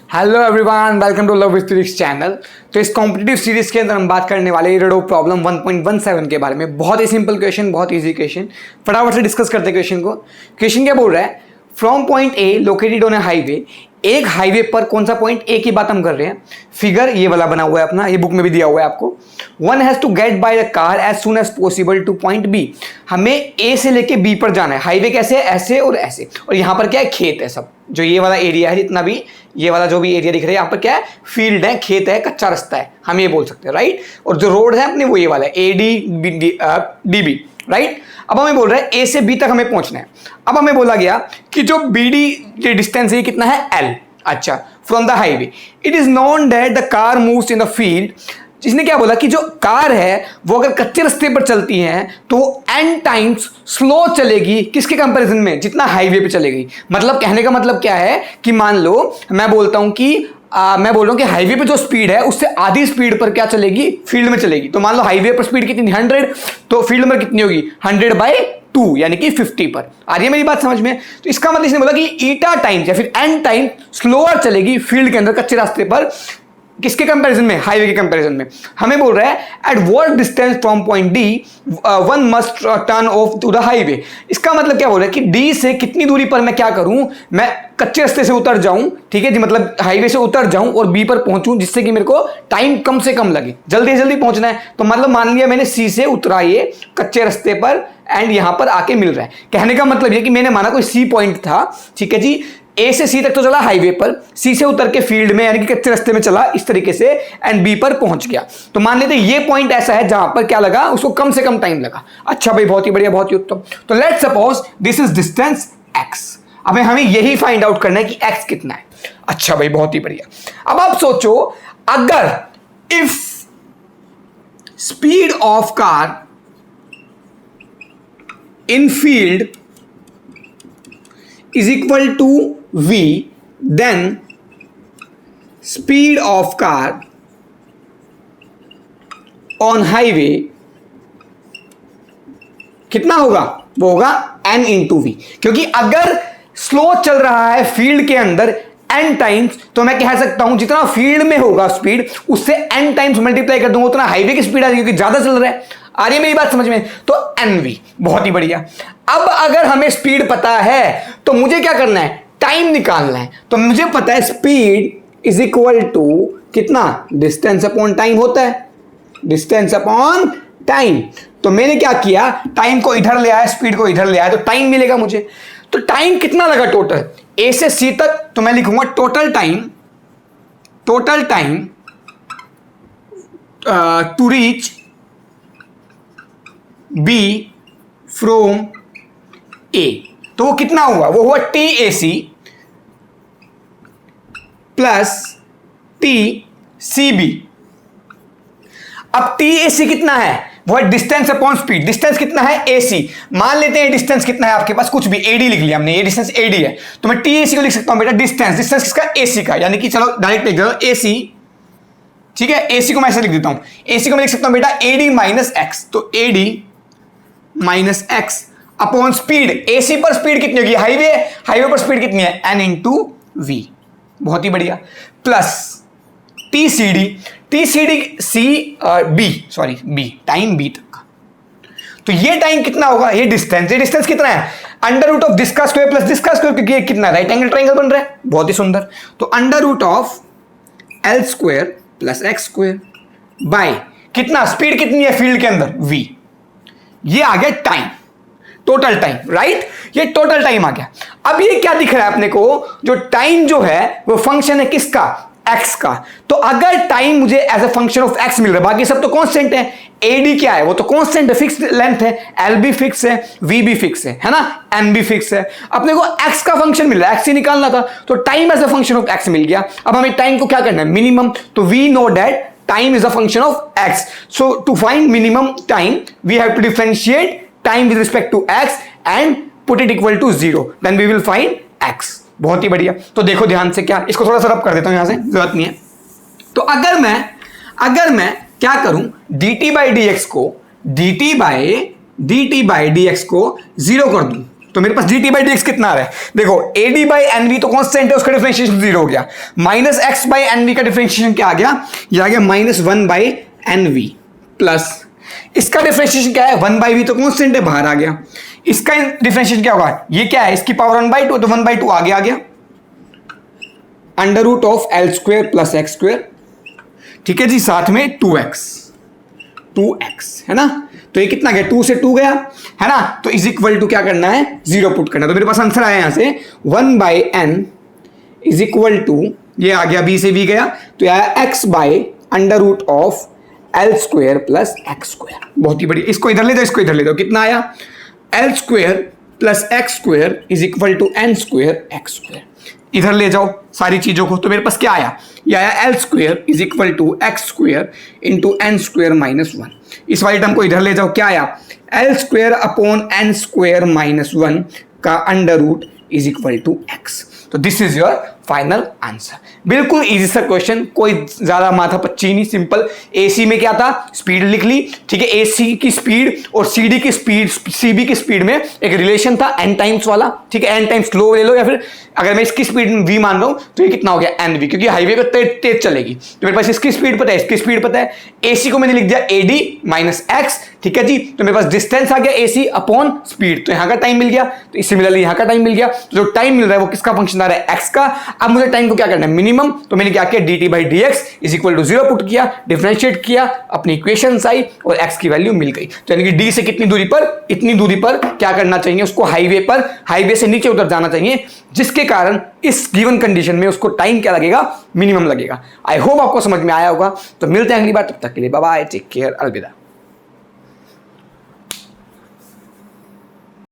Hello everyone, welcome to love with physics channel. तो इस competitive series के अंदर हम बात करने वाले रीडो प्रॉब्लम 1.17 के बारे में। बहुत ही सिंपल क्वेश्चन, बहुत इजी क्वेश्चन। फटाफट से डिस्कस करते हैं क्वेश्चन को। क्वेश्चन क्या बोल रहा है? From point A located on A highway, एक हाईवे पर कौन सा पॉइंट ए की बात हम कर रहे हैं। फिगर ये वाला बना हुआ है अपना, ये बुक में भी दिया हुआ है आपको। One has to get by the car as soon as possible to point B. हमें ए से लेके बी पर जाना है। हाईवे कैसे है? ऐसे और ऐसे। और यहाँ पर क्या है? खेत है। सब जो ये वाला एरिया है, जितना भी ये वाला जो भी एरिया दिख रहा है, यहाँ पर क्या है? फील्ड है, खेत है, कच्चा रास्ता है, हम ये बोल सकते हैं, राइट। और जो रोड है अपने वो ये वाला है, ए डी बी, राइट। अब हमें बोल रहा है ए से बी तक हमें पहुंचना है। अब हमें बोला गया कि जो बी डी ये डिस्टेंस है कितना है? एल। अच्छा, from the highway it is known that the car moves in the field. जिसने क्या बोला कि जो कार है वो अगर कच्चे रास्ते पर चलती है तो n टाइम्स स्लो चलेगी। किसके कंपैरिजन में? जितना हाईवे पे चलेगी। मतलब कहने का मतलब क्या है कि मान लो मैं बोलता हूं कि मैं बोल रहा हूं कि हाईवे पे जो स्पीड है उससे आधी स्पीड पर क्या चलेगी? फील्ड में चलेगी। तो मान लो हाईवे पर स्पीड कितनी? 100, तो फील्ड में कितनी होगी? 100/2 यानी कि 50 पर। आ रही है मेरी बात समझ में? तो इसका मतलब इसने बोला कि ईटा टाइम्स या फिर n टाइम स्लोअर चलेगी फील्ड के अंदर, कच्चे रास्ते पर। किसके कंपैरिजन में? हाईवे के कंपैरिजन में। हमें बोल रहा है at what distance from point D one must turn off to the highway. इसका मतलब क्या बोल रहा है कि डी से कितनी दूरी पर मैं क्या करूं? मैं कच्चे रास्ते से उतर जाऊं, ठीक है जी, मतलब हाईवे से उतर जाऊं और बी पर पहुंचूं, जिससे कि मेरे को टाइम कम से कम लगे, जल्दी से जल्दी पहुंचना है। तो मतलब मान लिया मैंने सी से उतरा ये कच्चे रास्ते पर एंड यहां पर आके मिल रहा है। कहने का मतलब ये कि मैंने माना कोई सी पॉइंट था, ठीक है जी, ए से सी तक तो चला हाईवे पर, सी से उतर के फील्ड में यानी कि कच्चे रास्ते में चला इस तरीके से एंड बी पर पहुंच गया। तो मान लेते ये पॉइंट ऐसा है जहां पर क्या लगा? उसको कम से कम टाइम लगा। अच्छा भाई, बहुत ही बढ़िया, बहुत ही उत्तम। तो let's suppose this is distance x. अब हमें यही फाइंड आउट करना है कि एक्स कितना है। अच्छा भाई, बहुत ही बढ़िया। अब आप सोचो, अगर if speed of car in field is equal to v, then speed of car on highway कितना होगा? वो होगा n into v। क्योंकि अगर स्लो चल रहा है फील्ड के अंदर n टाइम्स, तो मैं कह सकता हूं जितना फील्ड में होगा स्पीड उससे n टाइम्स मल्टीप्लाई कर दूंगा, उतना हाईवे की स्पीड आ जाएगी, क्योंकि ज्यादा चल रहा है। आ रही है मेरी बात समझ में? तो nv, बहुत ही बढ़िया। अब अगर हमें स्पीड पता है तो मुझे क्या करना है? टाइम निकालना है। तो मुझे पता है स्पीड इज इक्वल टू कितना? डिस्टेंस अपॉन टाइम होता है, डिस्टेंस अपॉन टाइम। तो मैंने क्या किया? टाइम को इधर ले आया, स्पीड को इधर ले आया, तो टाइम मिलेगा मुझे। तो टाइम कितना लगा टोटल ए से सी तक? तो मैं लिखूंगा total time to reach B from A. तो वो कितना हुआ? वो हुआ T A C plus T C B. अब टी ए सी कितना है? वो है डिस्टेंस अपॉन स्पीड। डिस्टेंस कितना है? ए सी। मान लेते हैं डिस्टेंस कितना है आपके पास? कुछ भी, एडी लिख लिया हमने, ये डिस्टेंस एडी है। तो मैं टी ए सी को लिख सकता हूं बेटा डिस्टेंस किसका? ए सी का। यानी कि चलो डायरेक्ट लिख दो ए सी, ठीक है। ए सी को मैं ऐसे लिख देता हूं, ए सी को मैं लिख सकता हूं बेटा एडी माइनस एक्स। तो AD minus X upon speed. AC पर स्पीड कितनी होगी? हाईवे पर स्पीड कितनी है? n into V. बहुत ही बढ़िया। Plus T C B time B तक का। तो ये टाइम कितना होगा? ये डिस्टेंस कितना है? अंडर रूट ऑफ दिस का स्क्वायर प्लस दिस का स्क्वायर, क्योंकि ये कितना राइट एंगल ट्रायंगल बन रहा है। बहुत ही सुंदर। तो under root of L square plus X square by कितना? स्पीड कितनी है फील्ड के अंदर? v। ये आ गया टाइम, टोटल टाइम, राइट। ये टोटल टाइम आ गया। अब ये क्या दिख रहा है अपने को? जो टाइम जो है वो फंक्शन है किसका? एक्स का। तो अगर टाइम मुझे as a function of X मिल रहा है, बाकी सब तो कांस्टेंट है। एडी क्या है? वो तो कांस्टेंट है, फिक्स लेंथ है। एल भी फिक्स है, वी भी फिक्स है ना, एन भी फिक्स है। अपने को एक्स का फंक्शन मिल रहा है, एक्स ही निकालना था, तो time as a function of X मिल गया। अब हमें टाइम को क्या करना है? मिनिमम। तो we know that time is a function of x. So to find minimum time, we have to differentiate time with respect to x and put it equal to 0. Then we will find x. बहुत ही बढ़िया। तो देखो ध्यान से, क्या इसको थोड़ा सा रब कर देता हूं यहां से, जरूरत नहीं है। तो अगर मैं क्या करूं? dt by dx को 0 कर दूं तो मेरे पास dt बाई dx कितना आ रहा है, देखो ad बाई nv तो कांस्टेंट है, उसका डिफरेंशिएशन 0 हो गया, माइनस x बाई nv का डिफरेंशिएशन क्या आ गया, ये आ गया माइनस 1 बाई nv, प्लस इसका डिफरेंशिएशन क्या है, 1 बाई v तो कांस्टेंट है, बाहर आ गया, इसका डिफरेंशिएशन क्या होगा, ये क्या है, इसकी पावर 1/2, तो 1/2 आगे आ गया, under root of L square plus X square, ठीक है जी, साथ में 2x है ना, तो ये कितना गया, 2 से 2 गया है ना, तो इज इक्वल टू क्या करना है, 0 पुट करना, तो मेरे पास आंसर आया यहां से 1 by N is equal to, ये आ गया b से v गया, तो ये आया x by under root of L square plus X square. बहुत ही बढ़िया, इसको इधर ले जाओ, इसको इधर ले जाओ, कितना आया, L square plus X square is equal to N square X square, इधर ले जाओ सारी चीजों को, तो मेरे पास क्या आया, ये आया L square is equal to X square into N square minus 1, इस वाली टर्म को इधर ले जाओ, क्या आया, L square upon N square minus 1 का under root is equal to X, तो this is your final answer. बिल्कुल इजी सा क्वेश्चन, कोई ज्यादा माथा पच्ची नहीं, सिंपल। एसी में क्या था, स्पीड लिख ली, ठीक है, एसी की स्पीड और सीडी की स्पीड, सीबी की स्पीड में एक रिलेशन था एन टाइम्स वाला, ठीक है, एन टाइम्स स्लो ले लो, या फिर अगर मैं इसकी स्पीड वी मान रहा हूं तो ये कितना हो गया एन वी, क्योंकि हाईवे पे तेज चलेगी, तो मेरे पास इसकी स्पीड पता है, इसकी स्पीड पता है, एसी को मैंने लिख दिया एडी माइनस एक्स, ठीक है जी, तो मेरे पास डिस्टेंस आ गया एसी अपॉन स्पीड, तो यहां का टाइम मिल गया, तो सिमिलरली यहां का टाइम मिल गया, तो जो टाइम मिल रहा है वो किसका फंक्शन आ रहा है, एक्स का। अब मुझे टाइम को क्या करना है, मिनिमम, तो मैंने क्या किया, dt by D X is equal to 0 put किया, डिफरेंशिएट किया, अपनी इक्वेशन आई और x की वैल्यू मिल गई, तो यानी कि d से कितनी दूरी पर, इतनी दूरी पर क्या करना चाहिए उसको, हाईवे पर, हाईवे से नीचे उतर जाना चाहिए, जिसके कारण इस गिवन कंडीशन में उसको टाइम क्या लगेगा, मिनिमम लगेगा। आई होप आपको समझ में आया होगा, तो मिलते हैं अगली बार, तब तक के लिए बाय बाय, टेक केयर, अलविदा।